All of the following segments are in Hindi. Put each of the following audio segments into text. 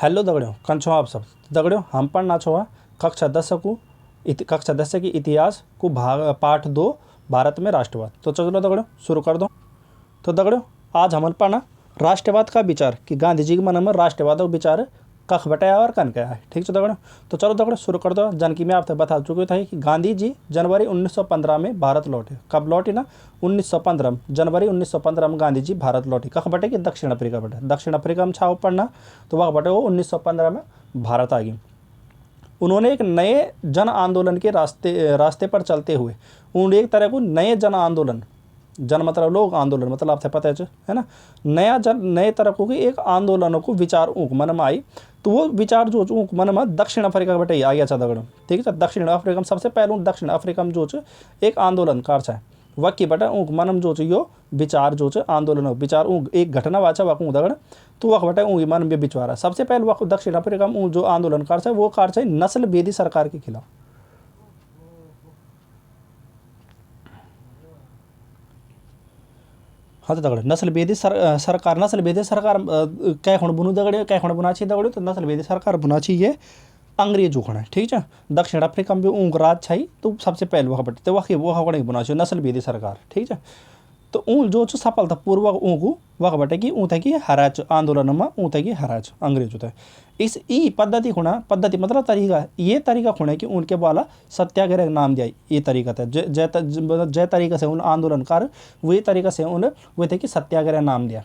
हेलो दगड़ियों, कन छो आप सब। दगड़ियों हम पढ़ना छो कक्षा 10 की इतिहास को भाग पाठ 2 भारत में राष्ट्रवाद। तो चलो दगड़ियों शुरू कर दो। तो दगड़ियों आज हम पढ़ना राष्ट्रवाद का विचार कि गांधी जी के मन में राष्ट्रवाद का विचार कख बटाया और कन क्या है। ठीक है दगड़ियों, तो चलो दगड़ियों शुरू कर दो। जानकी मैं आपसे बता चुकी था कि गांधी जी जनवरी 1915 में भारत लौटे। कब लौटे ना, 1915 जनवरी 1915 में गांधी जी भारत लौटे। कख बटे कि दक्षिण अफ्रीका बटे। दक्षिण अफ्रीका में छाव पढ़ना, तो वह बटे वो 1915 में भारत आ गई। उन्होंने एक नए जन आंदोलन के रास्ते पर चलते हुए उन्होंने एक तरह को नए जन आंदोलन, जन मतलब लोग, आंदोलन मतलब आपसे पता है ना, नए तरह को एक आंदोलनों को विचार ऊँक मन में आई। तो वो विचार जो ऊँक मन में दक्षिण अफ्रीका बटे आ गया दगड़ों। ठीक है, दक्षिण अफ्रीका में सबसे पहले दक्षिण अफ्रीका में जो एक आंदोलनकार है वक्की बटे ऊँक मन में जो यो विचार जो आंदोलन विचार ऊँक एक घटना वाचा वक दगड़। तो वह बटे ऊँग मन में विचार है। सबसे पहले वह दक्षिण अफ्रीका में जो आंदोलनकार है वो कार है नस्ल भेदी सरकार के खिलाफ। हाँ तो दगड़े नस्ल भेदी सरकार कै खुण बुनू दगड़े, कै खुण बुना छी दगड़े। तो नस्ल भेदी सरकार बुना छी ये अंग्रेजों खुण। ठीक है, दक्षिण अफ्रीका में भी ऊँग राज छाई। तो सबसे पहले वह बटे तो वह बुना छी नस्ल भेदी सरकार। ठीक है, तो ऊँ जो सफलतापूर्वक ऊँकू वह बटे कि ऊँ थे कि हराच आंदोलन में ऊँ थे कि हराच अंग्रेजों थे। इस ई पद्धति खुणा, पद्धति मतलब तरीका, ये तरीका खुणे कि उनके वाला सत्याग्रह नाम दिया। ये तरीका था जय तरीका से उन आंदोलनकार वही तरीका से उन वो थे कि सत्याग्रह नाम दिया।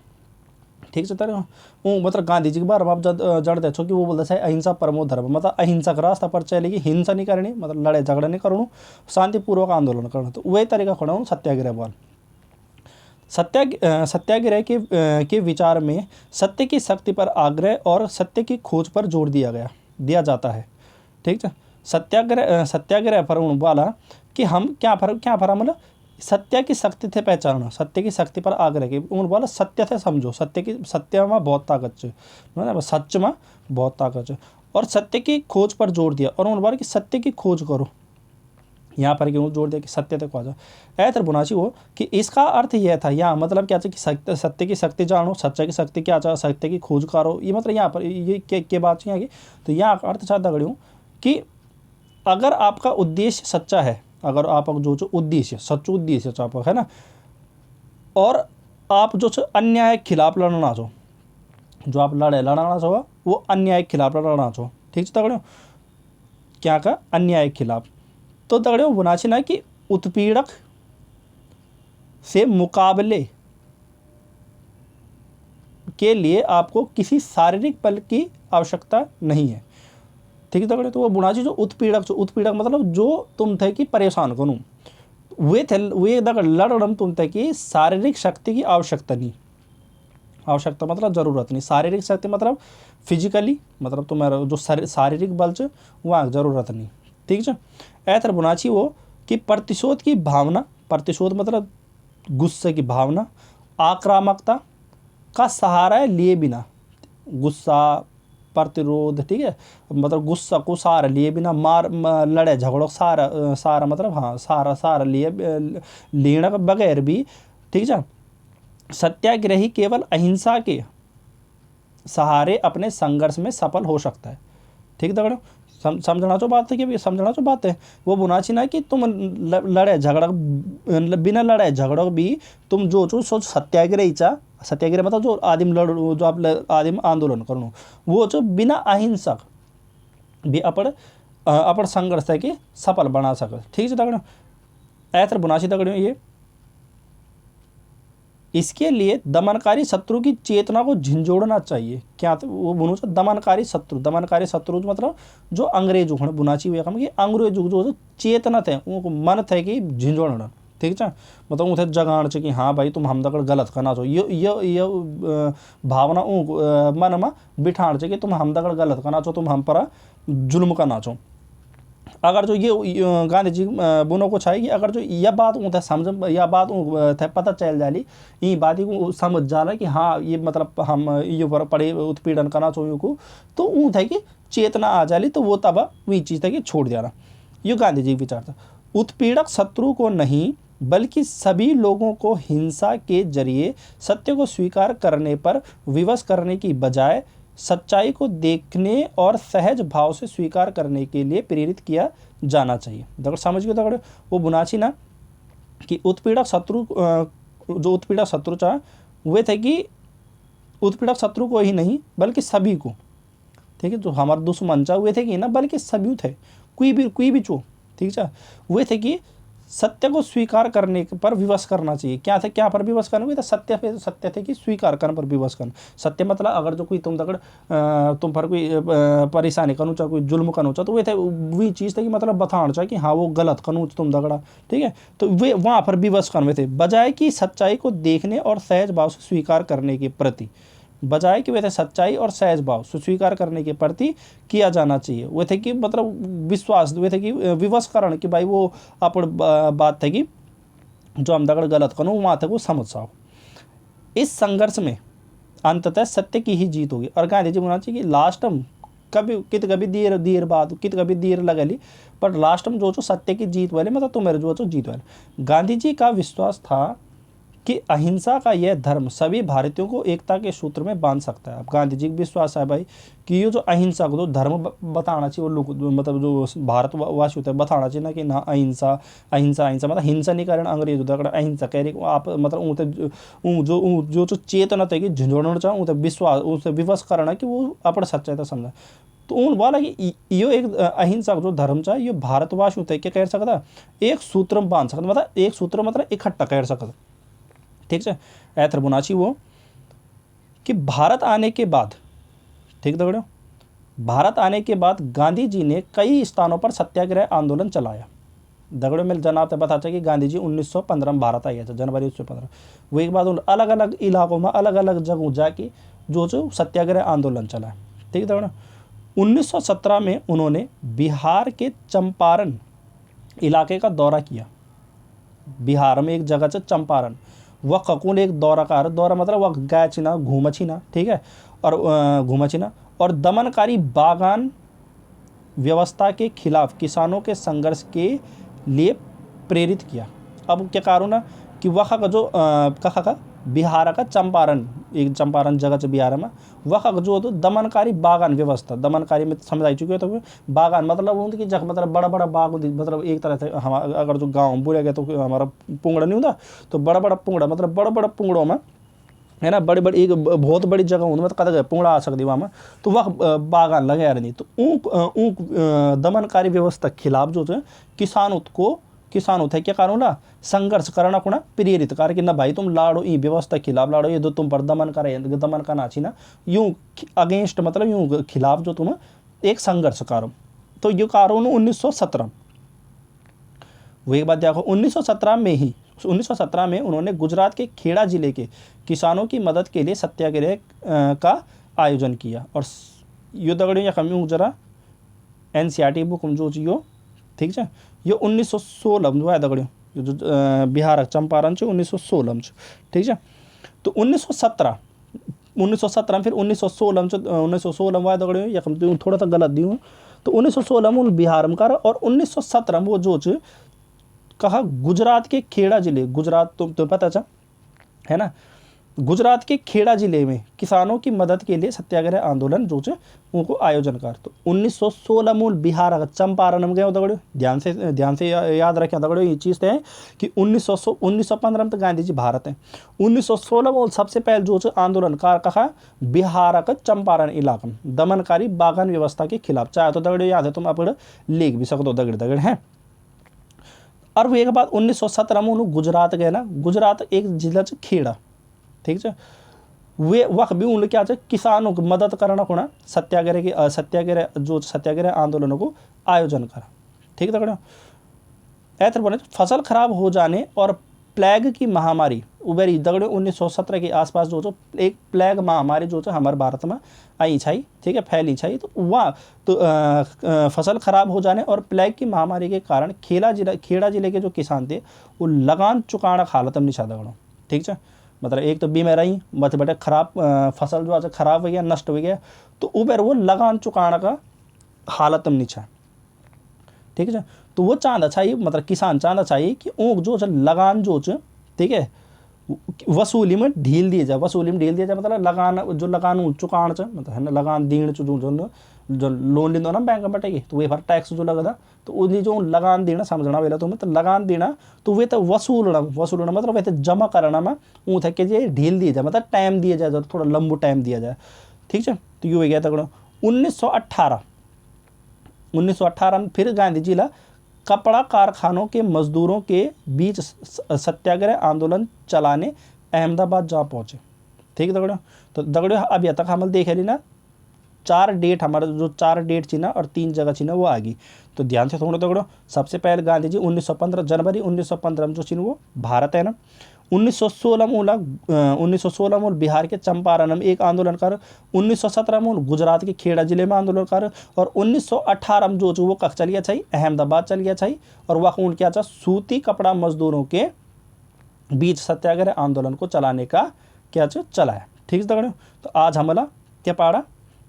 ठीक है तरह वो मतलब गांधी जी के बारे में आप जड़ते छो कि वो बोलते है अहिंसा परमो धर्म, मतलब अहिंसक रास्ता पर चलेगी, हिंसा नहीं करनी, मतलब लड़ाई झगड़ा नहीं करूँ, शांतिपूर्वक आंदोलन करना। तो वही तरीका खुणा सत्याग्रह वाल। सत्याग्रह के विचार में सत्य की शक्ति पर आग्रह और सत्य की खोज पर जोर दिया जाता है। ठीक है, सत्याग्रह पर वाला कि हम क्या मतलब सत्य की शक्ति थे पहचानना, सत्य की शक्ति पर आग्रह की उन वाला सत्य थे समझो, सत्य में बहुत ताकत है, सच में बहुत ताकत है, और सत्य की खोज पर जोर दिया और उन वाला कि सत्य की खोज करो। यहाँ पर क्यों जोड़ दिया कि सत्य तक पहुँचो। ऐतर बुनाची हो कि इसका अर्थ यह था, यहाँ मतलब क्या चाहिए कि सत्य की शक्ति जानो, सच्चा की शक्ति क्या चाहे, सत्य की खोज करो। ये मतलब यहाँ पर ये के बात चाहिए कि तो यहाँ अर्थ चाहता गड़ी हूँ कि अगर आपका उद्देश्य सच्चा है, अगर आपका जो उद्देश्य सच्चो उद्देश्य आपका है ना, और आप जो अन्याय के खिलाफ लड़ना चाहो, जो आप लड़ना चाहो वो अन्याय के खिलाफ लड़ना चाहो। ठीक है तगड़ो, क्या का अन्याय के खिलाफ। तो दगड़ियों बुनाची ना कि उत्पीड़क से मुकाबले के लिए आपको किसी शारीरिक बल की आवश्यकता नहीं है। ठीक है दगड़ियों, तो वो बुनाची जो उत्पीड़क मतलब जो तुम थे कि परेशान करूँ वे दगड़ लड़म तुम थे कि शारीरिक शक्ति की आवश्यकता नहीं, आवश्यकता मतलब जरूरत नहीं, शारीरिक शक्ति मतलब फिजिकली, मतलब तुम्हारा जो शारीरिक बल से वहाँ जरूरत नहीं। ठीक है, ऐतर बुनाची वो कि प्रतिशोध की भावना, प्रतिशोध मतलब गुस्से की भावना, आक्रामकता का सहारा लिए बिना, गुस्सा प्रतिरोध, ठीक है, मतलब गुस्सा को सहारा लिए बिना लड़े झगड़ो सारा मतलब हाँ सारा लिए लेना बगैर भी, ठीक है, सत्याग्रही केवल अहिंसा के सहारे अपने संघर्ष में सफल हो सकता है। ठीक है, समझना जो बात है कि समझना जो बात है वो बुनाची ना कि तुम लड़े झगड़ा बिना लड़ाई झगड़ा भी तुम जो सोच सत्याग्रह मतलब जो आप आदिम आंदोलन करो वो जो बिना अहिंसक भी अपन संघर्ष है कि सफल बना सके। ठीक है दगड़ों, ऐतर बुनाची दगड़ों ये इसके लिए दमनकारी शत्रु की चेतना को झिंझोड़ना चाहिए। क्या तो वो बुनो दमनकारी शत्रु मतलब जो अंग्रेज बुनाची हुए कि अंग्रेज जो चेतना थे उनको मन थे कि झिंझोड़ना। ठीक है, मतलब उसे जगाण चाहिए कि हाँ भाई तुम हम दगड़ गलत करना चाहो, ये भावना मन में बिठाण चाहिए कि तुम हम दगड़ गलत करना चाहो, तुम हम पर जुल्म करना चाहो। अगर जो ये गांधी जी बुनो को चाहिए कि अगर जो यह बात उठे समझ या बात थे पता चल जाली, ये बात को समझ जाला कि हाँ ये मतलब हम ये पर पड़े उत्पीड़न करना चाहिए को, तो ऊँ थे कि चेतना आ जाली, तो वो तब वही चीज़ था कि छोड़ देना। ये गांधी जी विचार था। उत्पीड़क शत्रु को नहीं बल्कि सभी लोगों को हिंसा के जरिए सत्य को स्वीकार करने पर विवश करने की बजाय सच्चाई को देखने और सहज भाव से स्वीकार करने के लिए प्रेरित किया जाना चाहिए। दगड़ समझ गए दगड़, वो बुनाची ना कि उत्पीड़क शत्रु जो उत्पीड़क शत्रु चाह वे थे कि उत्पीड़क शत्रु को ही नहीं बल्कि सभी को, ठीक है, जो हमारे दुश्मन चाह वे थे कि ना बल्कि सभी थे, कोई भी चो, ठीक है, वे थे कि सत्य को स्वीकार करने पर विवश करना चाहिए। क्या थे, क्या पर विवश करना, तो सत्य पे, सत्य थे कि स्वीकार करने पर विवश करना। सत्य मतलब अगर जो कोई तुम दगड़ तुम पर कोई परेशानी करूँ चाहे कोई जुल्म करूँ चाहे तो वे थे वही चीज़ थे कि मतलब बताना चाहे कि हाँ वो गलत करूँ तुम दगड़ा, ठीक है, तो वे वहाँ पर विवश करने थे, बजाय कि सच्चाई को देखने और सहज भाव से स्वीकार करने के प्रति, बजाय कि वे थे सच्चाई और सहज भाव स्वीकार करने के प्रति किया जाना चाहिए। वे थे कि मतलब विश्वास, वे थे कि विवशकरण कि भाई वो अपन बात थे कि जो हम दगड़ गलत करूँ वहाँ तक वो समझ साओ। इस संघर्ष में अंततः सत्य की ही जीत होगी। और गांधी जी बोलना चाहिए कि लास्ट में कभी देर बाद कभी देर लगली पर लास्ट में जो सत्य की जीत वाले मतलब तुम्हारे जो जीत वाले। गांधी जी का विश्वास था कि अहिंसा का यह धर्म सभी भारतीयों को एकता के सूत्र में बांध सकता है। अब गांधी जी का विश्वास है भाई कि ये जो अहिंसा को जो धर्म बताना चाहिए वो लोग मतलब जो भारतवासी होते हैं बताना चाहिए ना कि ना अहिंसा अहिंसा अहिंसा मतलब हिंसा नहीं करें अंग्रेज होता है अहिंसा कह रही आप मतलब जो चेतना थे कि झंझोड़ना चाहे उसे विश्वास उसे विवश करना कि वो अपना सच्चाई था समझा। तो उन बोला कि यो एक अहिंसा जो धर्म चाहे ये भारतवासी होते क्या कह सकता एक सूत्र में बांध सकता मतलब एक सूत्र मतलब इकट्ठा कर सकता, ठीक है। ऐथर बुनाची वो कि भारत आने के बाद, ठीक दगड़ो, भारत आने के बाद गांधी जी ने कई स्थानों पर सत्याग्रह आंदोलन चलाया। दगड़ों में जनाब तो बता कि गांधी जी 1915 में भारत आया था, जनवरी 1915। वो एक बाद अलग अलग इलाकों में अलग अलग जगहों जाके जो सत्याग्रह आंदोलन चला, ठीक है दगड़ो। 1917 में उन्होंने बिहार के चंपारण इलाके का दौरा किया। बिहार में एक जगह से चंपारण वह ककुन एक दौरा का दौरा मतलब वह गया चिना घूमा छिना, ठीक है, और घूमा छिना और दमनकारी बागान व्यवस्था के खिलाफ किसानों के संघर्ष के लिए प्रेरित किया। अब क्या करूँ ना कि वह का जो कहा का बिहार का चंपारण एक चंपारण जगह से बिहार में वह जो तो दमनकारी बागान व्यवस्था, दमनकारी में समझाई चुके हो तो बागान मतलब उनकी जगह मतलब बड़ा बड़ा बाग मतलब एक तरह से हम अगर जो गाँव बोला गया तो हमारा पुंगड़ा नहीं होता तो बड़ा बड़ा पुंगड़ा मतलब बड़ा बड़ा पुंगड़ों में है ना, बड़ी बड़ी एक बहुत बड़ी जगह होने में कद पुंगड़ा आ सकती वहाँ में तो वह बागान लगे नहीं। तो ऊँक दमनकारी व्यवस्था खिलाफ जो है किसान होता है क्या कारण ना संघर्ष करना को ना प्रेरित कर कि ना भाई तुम लाड़ो ये व्यवस्था खिलाफ लाड़ो ये जो तुम पर दमन करना चाहिए ना यूँ अगेंस्ट मतलब यूँ खिलाफ जो तुम एक संघर्ष करो। तो ये कारण 1917 वो एक बात देखो 1917 में उन्होंने गुजरात के खेड़ा जिले के किसानों की मदद के लिए सत्याग्रह का आयोजन किया। और यो दगड़ियों या कमी जरा NCERT बुक जो जियो, ठीक है, ये 1916 में जो है दगड़ियों जो बिहार चंपारण से 1916 में, ठीक है। तो 1917 फिर 1916 में 1916 में दगड़ियों या कम थोड़ा सा गलत दी हूँ तो 1916 में बिहार में कर और 1917 में वो जो कहा गुजरात के खेड़ा जिले गुजरात तो पता था है ना, गुजरात के खेड़ा जिले में किसानों की मदद के लिए सत्याग्रह आंदोलन जो उनको आयोजन कर। तो 1916 मूल बिहार चंपारण में गए दगड़ो ध्यान से याद रखें दगड़ो ये चीज़ है कि 1915 में तो गांधी जी भारत हैं। 1916 में सबसे पहले जो आंदोलनकार कहा बिहार का चंपारण इलाका में दमनकारी बागान व्यवस्था के खिलाफ चाहे तो दगड़ो याद है तुम आप लिख भी सकते हो दगड़ हैं। और वो एक बात 1917 में उन्होंने गुजरात गए ना, गुजरात एक जिला से खेड़ा, ठीक है, वे वह भी उन्होंने क्या किसानों की मदद करना को ना सत्याग्रह आंदोलनों को आयोजन करा, ठीक है दगड़ो। ऐतर बोले फसल खराब हो जाने और प्लेग की महामारी उबेरी दगड़ो 1917 के आसपास जो एक प्लेग महामारी जो हमारे भारत में आई छाई, ठीक है, फैली छाई। तो वह तो फसल खराब हो जाने और प्लेग की महामारी के कारण खेड़ा जिले के जो किसान थे वो लगान चुकाना हालत में नहीं छा दगड़ो, ठीक है, मतलब एक तो बीमार आई बट बटे खराब फसल जो आज खराब हो गया नष्ट हो गया तो उबेर वो लगान चुकाना का हालत में नहीं छा, ठीक है। तो वो चांदा चाहिए मतलब किसान चांदा चाहिए कि ऊँक जो लगान जो ठीक है वसूली में ढील दिए जाए, वसूली में ढील दिया जाए मतलब लगान जो लगान चुकाण च मतलब है ना लगान दीण च जो लोन लींदो ना बैंक बटे तो वे पर टैक्स जो लगदा तो उन्हीं जो लगान देना समझना वेला तो मतलब लगान देना तो वे तो वसूलना मतलब वे तो जमा करना में ऊँ थे कि जे ढील दिया जाए मतलब टाइम दिया जाए थोड़ा लंबू टाइम दिया जाए। ठीक है, तो ये हो गया तगड़ो। 1918 में फिर गांधी जी ला कपड़ा कारखानों के मजदूरों के बीच सत्याग्रह आंदोलन चलाने अहमदाबाद जा पहुंचे। ठीक है दगड़ो, तो दगड़ो अभी तक हम देखे ली ना 4 डेट, हमारा जो 4 डेट थी ना और 3 जगह थी ना वो आ गई, तो ध्यान से थोड़ा दगड़ो। सबसे पहले गांधी जी 1915 जनवरी 1915 में जो थी वो भारत है ना। 1916 में बिहार के चंपारण में एक आंदोलन कर, 1917 में गुजरात के खेड़ा जिले में आंदोलन कर, और 1918 में जो वो कख चल गया चाहिए अहमदाबाद चल गया चाहिए, और वह उन क्या सूती कपड़ा मजदूरों के बीच सत्याग्रह आंदोलन को चलाने का क्या चलाया। ठीक है दगड़ो, तो आज हमला क्या पाड़ा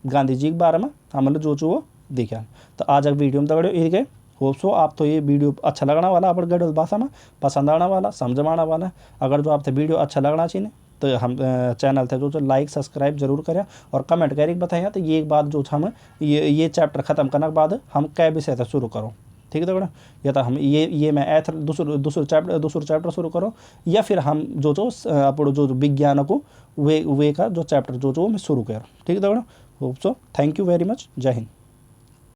गांधी जी के बारे में हमने जो वो देखा। तो आज एक वीडियो में दगड़ो ये गए होप सो आप तो ये वीडियो अच्छा लगना वाला अपन गढ़ भाषा में पसंद आने वाला समझ में आने वाला। अगर जो आपसे वीडियो अच्छा लगना चाहिए तो हम चैनल थे जो लाइक सब्सक्राइब जरूर करें और कमेंट करके बताएं। तो ये एक बात जो हम ये चैप्टर ख़त्म करने के बाद हम कै विषय से शुरू करो। ठीक है दगड़ा, या तो हम ये मैं ऐथ दूसरे चैप्टर शुरू करो, या फिर हम जो अपन जो विज्ञान को वे का जो चैप्टर जो मैं शुरू करो। ठीक है Dagda, hope so. Thank you very much, जय हिंद।